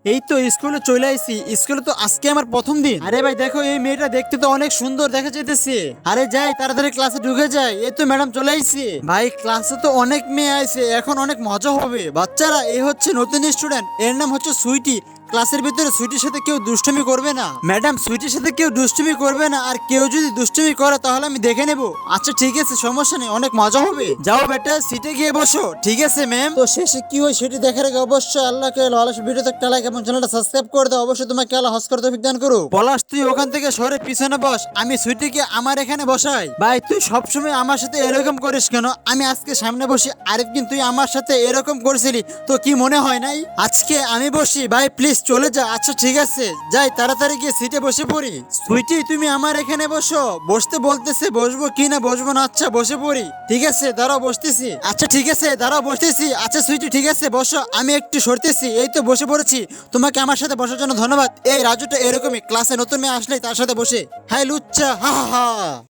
এই তো স্কুলে চলে আইছি। স্কুলে তো আজকে আমার প্রথম দিন। আরে ভাই দেখো, এই মেয়েটা দেখতে তো অনেক সুন্দর দেখা যাইতেছে। আরে যাই তাড়াতাড়ি ক্লাসে ঢুকে যাই। এই তো ম্যাডাম চলে আইছি। ভাই ক্লাসে তো অনেক মেয়ে আইছে, এখন অনেক মজা হবে। বাচ্চারা, এই হচ্ছে নতুন স্টুডেন্ট, এর নাম হচ্ছে সুইটি। ক্লাসের ভিতরে সুইটির সাথে কেউ দুষ্টুমি করবে না। ম্যাডাম, সুইটির সাথে কেউ দুষ্টুমি করবে না, আর কেউ যদি দুষ্টুমি করে তাহলে আমি দেখে নেব। আচ্ছা ঠিক আছে, সমস্যা নেই, অনেক মজা হবে। যাও বেটা, সিটে গিয়ে বসো। ঠিক আছে ম্যাম। তো শেষে কি হয় সেটি দেখার আগে অবশ্যই আল্লাহকে ভালো ভিডিওতে একটা লাইক এবং চ্যানেলটা সাবস্ক্রাইব করে দাও। অবশ্যই তোমাকে আল্লাহ হস্কর তৌফিক দান করো। পলাশ, তুই ওখান থেকে সরে পিছনে বস, আমি সুইটিকে আমার এখানে বসাই। ভাই তুই সবসময় আমার সাথে এরকম করিস কেন? আমি আজকে সামনে বসি, আরেকদিন তুই আমার সাথে এরকম করেছিলি, তো কি মনে হয় নাই? আজকে আমি বসি। ভাই প্লিজ চলে যা। আচ্ছা ঠিক আছে, যাই তাড়াতাড়ি গিয়ে সিটে বসে পড়ি। সুইটি, তুমি আমার এখানে বসো। বসতে বলতেছে, বসবো কি না বসবো না। আচ্ছা বসে পড়ি। ঠিক আছে দাঁড়াও, বসতেছি। আচ্ছা ঠিক আছে দাঁড়াও, বসতেছি। আচ্ছা সুইটি ঠিক আছে বসো, আমি একটু সরতেছি। এই তো বসে পড়েছি। তোমাকে আমার সাথে বসার জন্য ধন্যবাদ। এই রাজুটা এরকমই, ক্লাসে নতুন মেয়ে আসলেই তার সাথে বসে। হাই লুচ্চা, হা হা হা।